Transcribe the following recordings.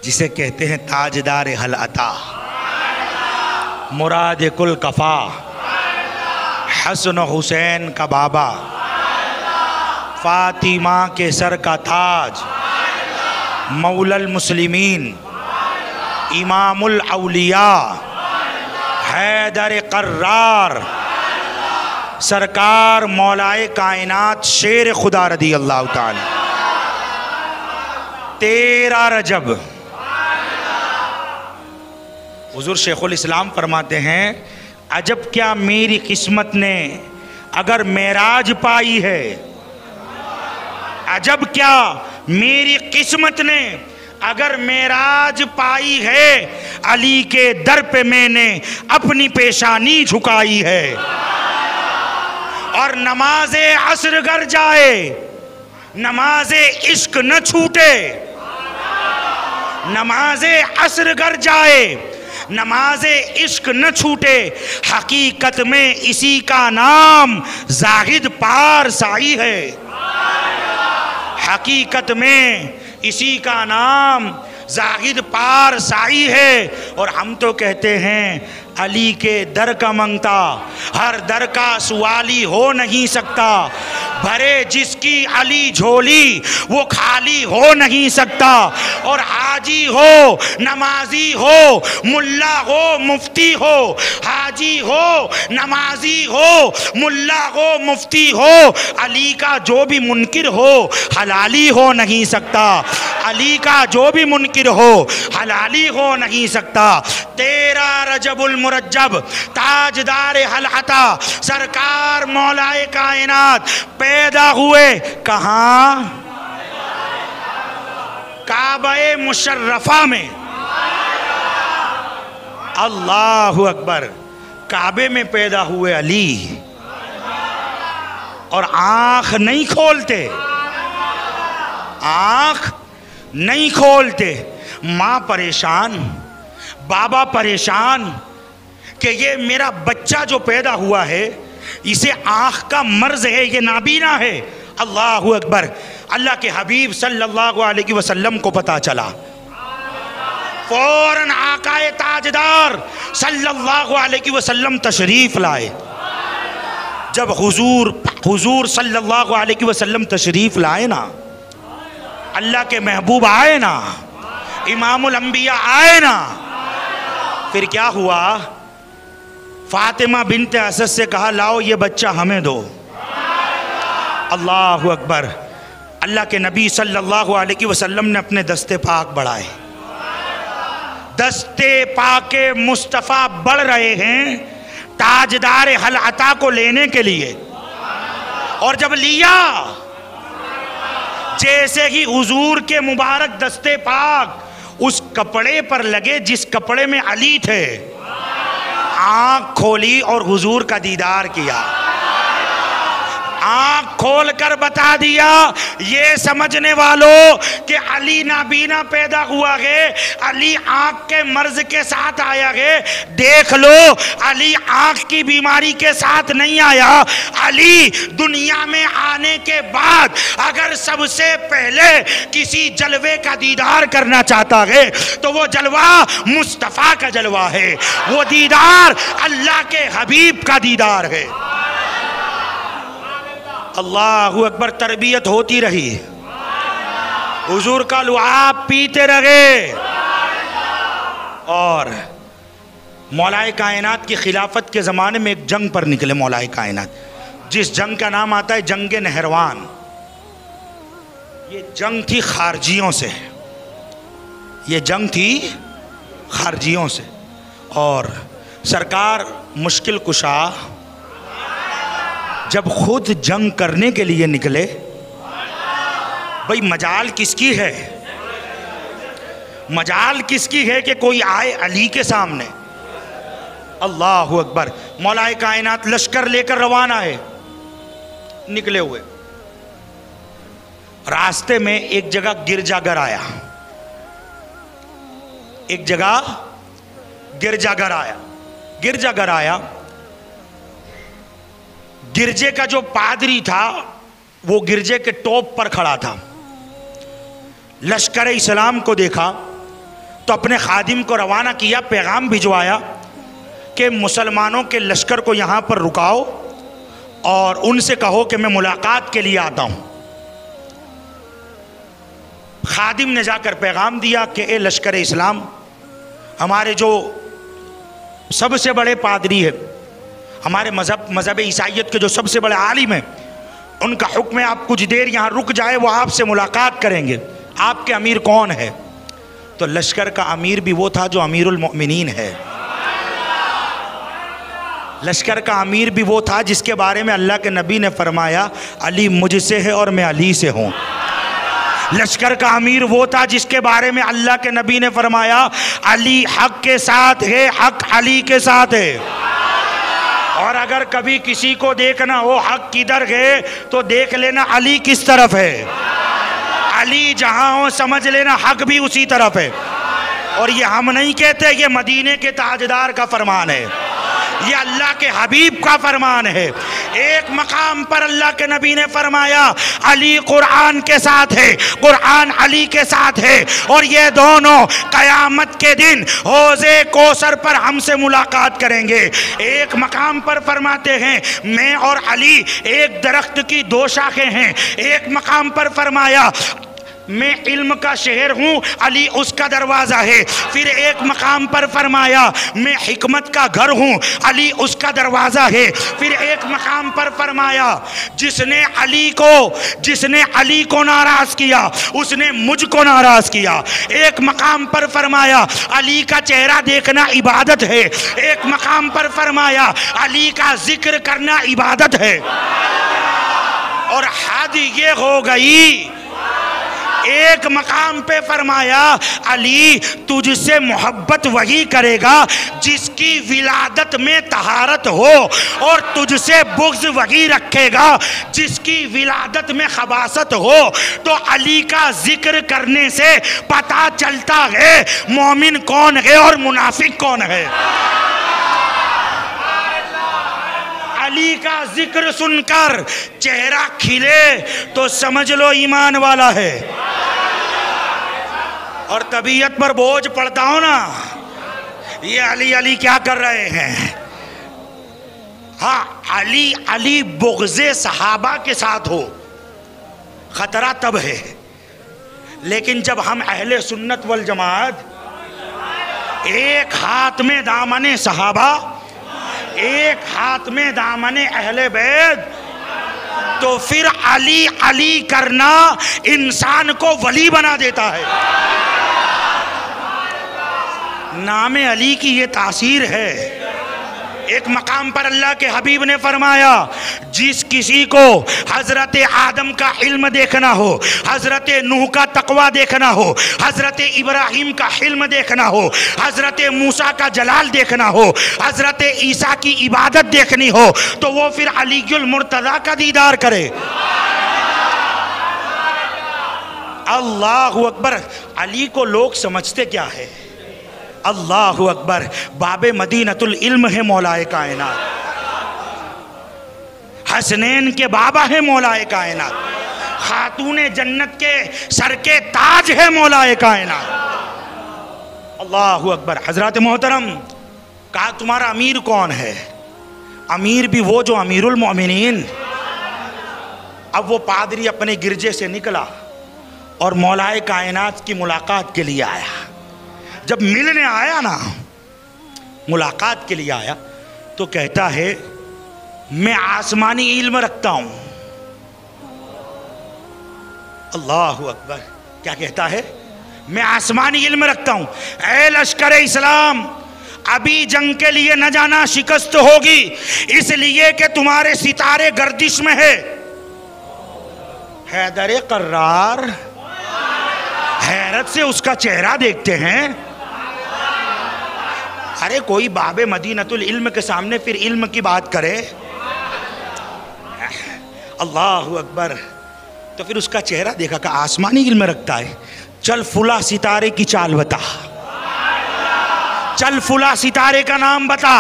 جسے کہتے ہیں تاجدار حل عطا، مراد کل کفا، حسن حسین کا بابا، فاطمہ کے سر کا تاج، مولا المسلمین، امام الاولیاء، حیدر قرار، سرکار مولائے کائنات شیر خدا رضی اللہ تعالی۔ 13 رجب حضور شیخ الاسلام فرماتے ہیں عجب کیا میری قسمت نے اگر معراج پائی ہے، عجب کیا میری قسمت نے اگر معراج پائی ہے، علی کے در پہ میں نے اپنی پیشانی جھکائی ہے، اور نماز عصر گر جائے نماز عشق نہ چھوٹے، نماز عصر گر جائے نماز عشق نہ چھوٹے، حقیقت میں اسی کا نام زاہد پارسائی ہے، حقیقت میں اسی کا نام زاہد پارسائی ہے۔ اور ہم تو کہتے ہیں علی کے در کا منگتا ہر در کا سوالی ہو نہیں سکتا، بھرے جس کی علی جھولی وہ خالی ہو نہیں سکتا، اور حاجی ہو نمازی ہو ملا ہو مفتی ہو، حاجی ہو نمازی ہو ملا ہو مفتی ہو، علی کا جو بھی منکر ہو حلالی ہو نہیں سکتا، علی کا جو بھی منکر ہو حلالی ہو نہیں سکتا۔ 13 رجب المرجب تاجدار حل عطا سرکار مولائے کائنات پیدا ہوئے کہاں؟ کعبہ مشرفہ میں۔ اللہ اکبر، کعبے میں پیدا ہوئے علی، اور آنکھ نہیں کھولتے، آنکھ نہیں کھولتے، ماں پریشان، بابا پریشان کہ یہ میرا بچہ جو پیدا ہوا ہے اسے آنکھ کا مرض ہے، یہ نابینا ہے۔ اللہ اکبر، اللہ کے حبیب صلی اللہ علیہ وسلم کو پتا چلا، فوراً آقا تاجدار صلی اللہ علیہ وسلم تشریف لائے۔ جب حضور صلی اللہ علیہ وسلم تشریف لائے نا، اللہ کے محبوب آئے نا، امام الانبیاء آئے نا، پھر کیا ہوا؟ فاطمہ بنت اسد سے کہا لاؤ یہ بچہ ہمیں دو۔ اللہ اکبر، اللہ کے نبی صلی اللہ علیہ وسلم نے اپنے دستے پاک بڑھائے، دستے پاک مصطفیٰ بڑھ رہے ہیں تاجدار حل عطا کو لینے کے لیے، اور جب لیا جیسے ہی حضور کے مبارک دستے پاک اس کپڑے پر لگے جس کپڑے میں علی تھے، آنکھ کھولی اور حضور کا دیدار کیا، آنکھ کھول کر بتا دیا یہ سمجھنے والوں کہ علی نابینا پیدا ہوا ہے، علی آنکھ کے مرض کے ساتھ آیا ہے، دیکھ لو علی آنکھ کی بیماری کے ساتھ نہیں آیا، علی دنیا میں آنے کے بعد اگر سب سے پہلے کسی جلوے کا دیدار کرنا چاہتا ہے تو وہ جلوہ مصطفیٰ کا جلوہ ہے، وہ دیدار اللہ کے حبیب کا دیدار ہے۔ اللہ اکبر، تربیت ہوتی رہی، حضور کا لعاب پیتے رہے، اور مولائے کائنات کی خلافت کے زمانے میں ایک جنگ پر نکلے مولائے کائنات، جس جنگ کا نام آتا ہے جنگ نہروان۔ یہ جنگ تھی خارجیوں سے، یہ جنگ تھی خارجیوں سے، اور سرکار مشکل کشا جب خود جنگ کرنے کے لیے نکلے، بھئی مجال کس کی ہے؟ مجال کس کی ہے کہ کوئی آئے علی کے سامنے؟ اللہ اکبر، مولائے کائنات لشکر لے کر روانہ ہے، نکلے ہوئے، راستے میں ایک جگہ گرجا گھر آیا، ایک جگہ گرجا گھر آیا، گرجا گھر آیا، گرجے کا جو پادری تھا وہ گرجے کے ٹاپ پر کھڑا تھا، لشکر اسلام کو دیکھا، تو اپنے خادم کو روانہ کیا، پیغام بھجوایا کہ مسلمانوں کے لشکر کو یہاں پر رکاؤ اور ان سے کہو کہ میں ملاقات کے لیے آتا ہوں۔ خادم نے جا کر پیغام دیا کہ اے لشکر اسلام، ہمارے جو سب سے بڑے پادری ہیں، ہمارے مذہب عیسائیت کے جو سب سے بڑے عالم ہیں، ان کا حکم ہے آپ کچھ دیر یہاں رک جائے، وہ آپ سے ملاقات کریں گے۔ آپ کے امیر کون ہے؟ تو لشکر کا امیر بھی وہ تھا جو امیر المؤمنین ہے، لشکر کا امیر بھی وہ تھا جس کے بارے میں اللہ کے نبی نے فرمایا علی مجھ سے ہے اور میں علی سے ہوں۔ لشکر کا امیر وہ تھا جس کے بارے میں اللہ کے نبی نے فرمایا علی حق کے ساتھ ہے، حق علی کے ساتھ ہے۔ اور اگر کبھی کسی کو دیکھنا ہو حق کدھر ہے تو دیکھ لینا علی کس طرف ہے، علی جہاں ہو سمجھ لینا حق بھی اسی طرف ہے۔ اور یہ ہم نہیں کہتے، یہ مدینے کے تاجدار کا فرمان ہے، یہ اللہ کے حبیب کا فرمان ہے۔ ایک مقام پر اللہ کے نبی نے فرمایا علی قرآن کے ساتھ ہے، قرآن علی کے ساتھ ہے، اور یہ دونوں قیامت کے دن حوض کوثر پر ہم سے ملاقات کریں گے۔ ایک مقام پر فرماتے ہیں میں اور علی ایک درخت کی دو شاخیں ہیں۔ ایک مقام پر فرمایا میں علم کا شہر ہوں، علی اس کا دروازہ ہے۔ پھر ایک مقام پر فرمایا میں حکمت کا گھر ہوں، علی اس کا دروازہ ہے۔ پھر ایک مقام پر فرمایا جس نے علی کو ناراض کیا اس نے مجھ کو ناراض کیا۔ ایک مقام پر فرمایا علی کا چہرہ دیکھنا عبادت ہے۔ ایک مقام پر فرمایا علی کا ذکر کرنا عبادت ہے۔ اور حد یہ ہو گئی، ایک مقام پہ فرمایا علی تجھ سے محبت وہی کرے گا جس کی ولادت میں طہارت ہو، اور تجھ سے بغض وہی رکھے گا جس کی ولادت میں خباثت ہو۔ تو علی کا ذکر کرنے سے پتہ چلتا ہے مومن کون ہے اور منافق کون ہے۔ علی کا ذکر سن کر چہرہ کھلے تو سمجھ لو ایمان والا ہے، اور طبیعت پر بوجھ پڑتا ہو نا یہ علی علی کیا کر رہے ہیں۔ ہاں علی بغض صحابہ کے ساتھ ہو خطرہ تب ہے، لیکن جب ہم اہل سنت والجماعت ایک ہاتھ میں دامن صحابہ ایک ہاتھ میں دامن اہل بیت، تو پھر علی علی کرنا انسان کو ولی بنا دیتا ہے۔ نام علی کی یہ تاثیر ہے۔ ایک مقام پر اللہ کے حبیب نے فرمایا جس کسی کو حضرت آدم کا علم دیکھنا ہو، حضرت نوح کا تقوی دیکھنا ہو، حضرت ابراہیم کا حلم دیکھنا ہو، حضرت موسیٰ کا جلال دیکھنا ہو، حضرت عیسیٰ کی عبادت دیکھنی ہو، تو وہ پھر علی المرتضیٰ کا دیدار کرے۔ اللہ اکبر۔ علی کو لوگ سمجھتے کیا ہے؟ اللہ اکبر، باب مدینۃ العلم ہے مولا کائنات، حسنین کے بابا ہے مولا کائنات، خاتون جنت کے سر کے تاج ہے مولا کائنات۔ اللہ اکبر۔ حضرات محترم، کہا تمہارا امیر کون ہے؟ امیر بھی وہ جو امیر المؤمنین۔ اب وہ پادری اپنے گرجے سے نکلا اور مولا کائنات کی ملاقات کے لیے آیا۔ جب ملنے آیا نا، ملاقات کے لیے آیا، تو کہتا ہے میں آسمانی علم رکھتا ہوں۔ اللہ اکبر۔ کیا کہتا ہے؟ میں آسمانی علم رکھتا ہوں۔ اے لشکر اسلام، ابھی جنگ کے لیے نہ جانا، شکست ہوگی، اس لیے کہ تمہارے ستارے گردش میں ہے۔ حیدر قرار حیرت سے اس کا چہرہ دیکھتے ہیں۔ ارے کوئی باب مدینۃ العلم کے سامنے پھر علم کی بات کرے۔ اللہ اکبر۔ تو پھر اس کا چہرہ دیکھا کہ آسمانی علم رکھتا ہے، چل فلاں ستارے کی چال بتا، چل فلاں ستارے کا نام بتا۔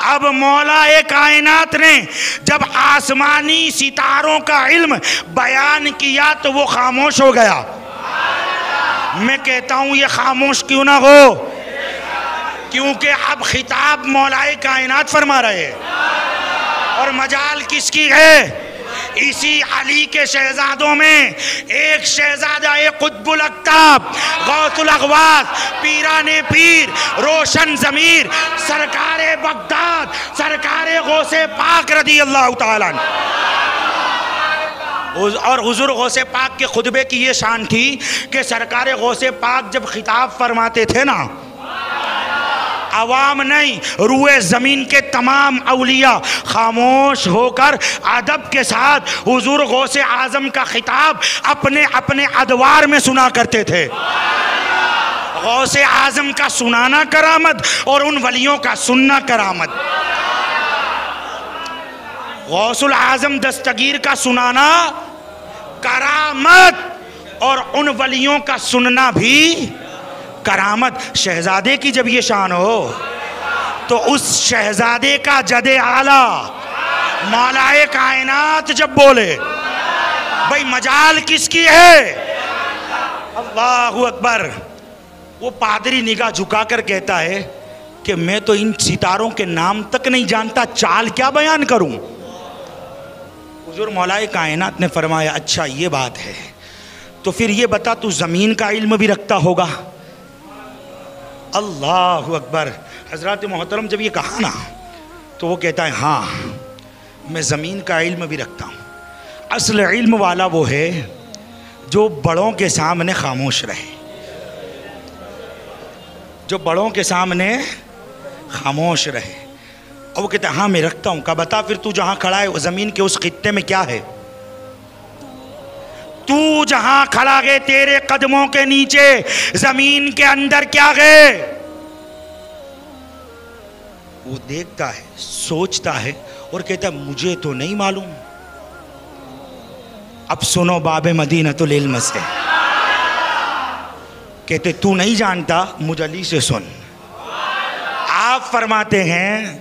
اب مولا کائنات نے جب آسمانی ستاروں کا علم بیان کیا تو وہ خاموش ہو گیا۔ میں کہتا ہوں یہ خاموش کیوں نہ ہو، کیونکہ اب خطاب مولائے کائنات فرما رہے ہیں، اور مجال کس کی ہے؟ اسی علی کے شہزادوں میں ایک شہزادہ قطب الاقطاب، غوث الاغواث، پیران پیر، روشن ضمیر، سرکار بغداد، سرکار غوث پاک رضی اللہ تعالیٰ عنہ، اور حضور غوث پاک کے خطبے کی یہ شان تھی کہ سرکار غوث پاک جب خطاب فرماتے تھے نا، عوام نہیں، روئے زمین کے تمام اولیاء خاموش ہو کر ادب کے ساتھ حضور غوث اعظم کا خطاب اپنے اپنے ادوار میں سنا کرتے تھے۔ غوث اعظم کا سنانا کرامت اور ان ولیوں کا سننا کرامت۔ غوث الاعظم دستگیر کا سنانا کرامت اور ان ولیوں کا سننا بھی کرامت۔ شہزادے کی جب یہ شان ہو تو اس شہزادے کا جد اعلیٰ مولائے کائنات جب بولے، بھئی مجال کس کی ہے؟ اللہ اکبر۔ وہ پادری نگاہ جھکا کر کہتا ہے کہ میں تو ان ستاروں کے نام تک نہیں جانتا، چال کیا بیان کروں؟ حضور مولائے کائنات نے فرمایا اچھا یہ بات ہے، تو پھر یہ بتا تو زمین کا علم بھی رکھتا ہوگا؟ اللہ اکبر۔ حضرات محترم جب یہ کہا نا تو وہ کہتا ہے ہاں میں زمین کا علم بھی رکھتا ہوں۔ اصل علم والا وہ ہے جو بڑوں کے سامنے خاموش رہے، جو بڑوں کے سامنے خاموش رہے۔ اور وہ کہتا ہے ہاں میں رکھتا ہوں۔ کہا بتا پھر تو جہاں کھڑا ہے زمین کے اس خطے میں کیا ہے؟ تو جہاں کھڑا گئے تیرے قدموں کے نیچے زمین کے اندر کیا گئے؟ وہ دیکھتا ہے، سوچتا ہے اور کہتا ہے مجھے تو نہیں معلوم۔ اب سنو باب مدینۃ العلم سے، کہتے تو نہیں جانتا، مجھ علی سے سن۔ آپ فرماتے ہیں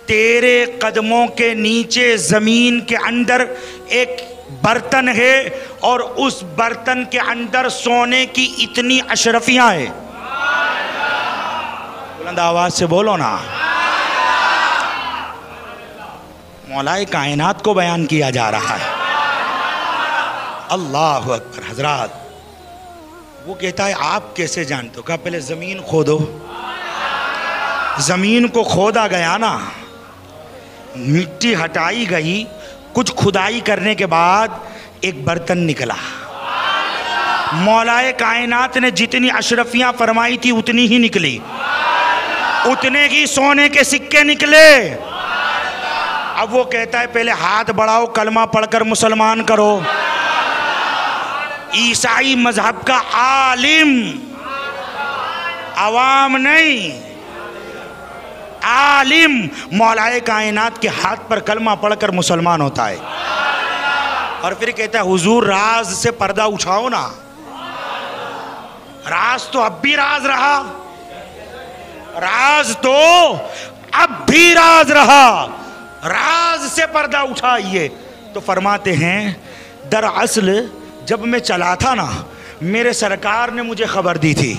تیرے قدموں کے نیچے زمین کے اندر ایک برتن ہے اور اس برتن کے اندر سونے کی اتنی اشرفیاں ہیں۔ بلند آواز سے بولو نا۔ مولائے کائنات کو بیان کیا جا رہا ہے۔ اللہ اکبر۔ حضرات وہ کہتا ہے آپ کیسے جانتے ہو؟ کہا پہلے زمین کھودو۔ زمین کو کھودا گیا نا، مٹی ہٹائی گئی، کچھ کھدائی کرنے کے بعد ایک برتن نکلا۔ مولائے کائنات نے جتنی اشرفیاں فرمائی تھی اتنی ہی نکلی، اتنے ہی سونے کے سکے نکلے۔ اب وہ کہتا ہے پہلے ہاتھ بڑھاؤ، کلمہ پڑھ کر مسلمان کرو۔ عیسائی مذہب کا عالم، عوام نہیں، عالم مولائے کائنات کے ہاتھ پر کلمہ پڑھ کر مسلمان ہوتا ہے۔ اور پھر کہتا ہے حضور راز سے پردہ اٹھاؤ نا۔ راز تو اب بھی راز رہا، راز تو اب بھی راز رہا، راز سے پردہ اٹھائیے۔ تو فرماتے ہیں دراصل جب میں چلا تھا نا، میرے سرکار نے مجھے خبر دی تھی،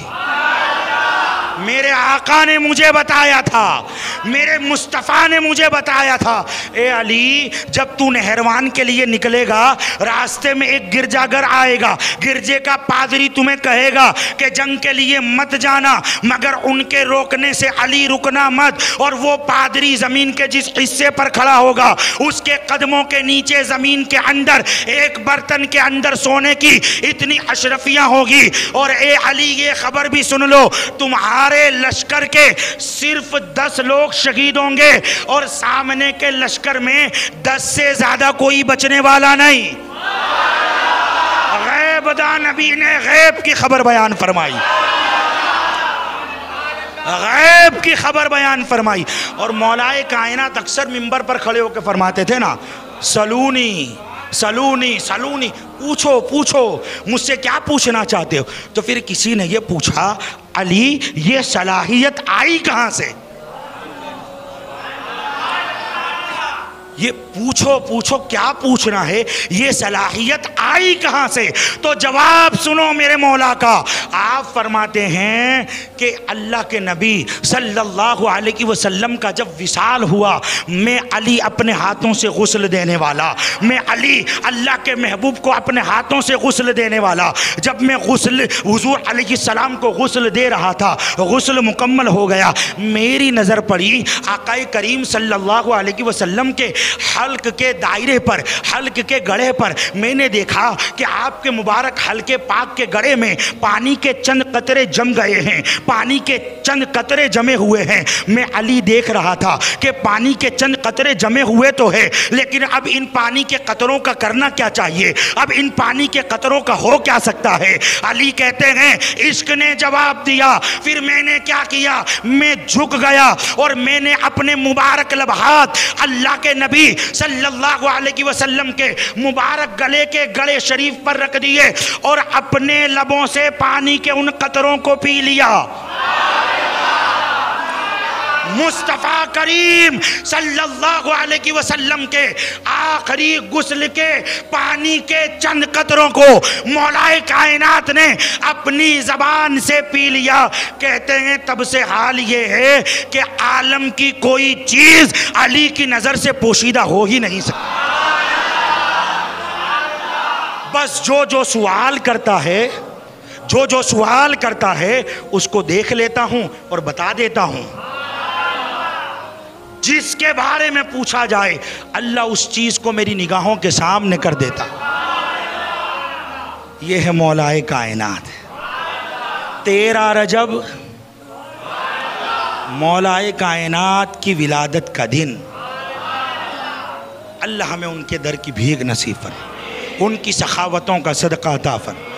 میرے آقا نے مجھے بتایا تھا، میرے مصطفیٰ نے مجھے بتایا تھا اے علی جب تو نہروان کے لیے نکلے گا راستے میں ایک گرجا گھر آئے گا، گرجے کا پادری تمہیں کہے گا کہ جنگ کے لیے مت جانا، مگر ان کے روکنے سے علی رکنا مت۔ اور وہ پادری زمین کے جس حصے پر کھڑا ہوگا اس کے قدموں کے نیچے زمین کے اندر ایک برتن کے اندر سونے کی اتنی اشرفیاں ہوگی۔ اور اے علی یہ خبر بھی سن لو، تمہارے لشکر کے صرف 10 لوگ شہید ہوں گے اور سامنے کے لشکر میں 10 سے زیادہ کوئی بچنے والا نہیں۔ غیب دان نبی نے غیب کی خبر بیان فرمائی، غیب کی خبر بیان فرمائی۔ اور مولائے کائنات اکثر منبر پر کھڑے ہو کے فرماتے تھے نا سلونی سلونی سلونی، پوچھو پوچھو مجھ سے کیا پوچھنا چاہتے ہو؟ تو پھر کسی نے یہ پوچھا علی یہ صلاحیت آئی کہاں سے؟ یہ پوچھو پوچھو کیا پوچھنا ہے، یہ صلاحیت آئی کہاں سے؟ تو جواب سنو میرے مولا کا۔ آپ فرماتے ہیں کہ اللہ کے نبی صلی اللہ علیہ وسلم کا جب وصال ہوا، میں علی اپنے ہاتھوں سے غسل دینے والا، میں علی اللہ کے محبوب کو اپنے ہاتھوں سے غسل دینے والا، جب میں غسل حضور علیہ السلام کو غسل دے رہا تھا، غسل مکمل ہو گیا، میری نظر پڑی آقا کریم صلی اللہ علیہ وسلم کے حلق کے دائرے پر، حلق کے گڑھے پر میں نے دیکھا کہ آپ کے مبارک حلق پاک کے گڑھے میں پانی کے چند قطرے جم گئے ہیں، پانی کے چند قطرے جمے ہوئے ہیں۔ میں علی دیکھ رہا تھا کہ پانی کے چند قطرے جمے ہوئے تو ہے، لیکن اب ان پانی کے قطروں کا کرنا کیا چاہیے؟ اب ان پانی کے قطروں کا ہو کیا سکتا ہے؟ علی کہتے ہیں عشق نے جواب دیا، پھر میں نے کیا کیا؟ میں جھک گیا اور میں نے اپنے مبارک لبہات اللہ کے نبی صلی اللہ علیہ وسلم کے مبارک گلے کے گڑے شریف پر رکھ دیے اور اپنے لبوں سے پانی کے ان قطروں کو پی لیا۔ مصطفیٰ کریم صلی اللہ علیہ وسلم کے آخری غسل کے پانی کے چند قطروں کو مولا کائنات نے اپنی زبان سے پی لیا۔ کہتے ہیں تب سے حال یہ ہے کہ عالم کی کوئی چیز علی کی نظر سے پوشیدہ ہو ہی نہیں سکتی۔ بس جو سوال کرتا ہے، جو سوال کرتا ہے اس کو دیکھ لیتا ہوں اور بتا دیتا ہوں۔ جس کے بارے میں پوچھا جائے اللہ اس چیز کو میری نگاہوں کے سامنے کر دیتا۔ یہ ہے مولا کائنات۔ 13 رجب مولا کائنات کی ولادت کا دن، اللہ ہمیں ان کے در کی بھیک نصیب فرمائے، ان کی سخاوتوں کا صدقہ عطا فرمائے۔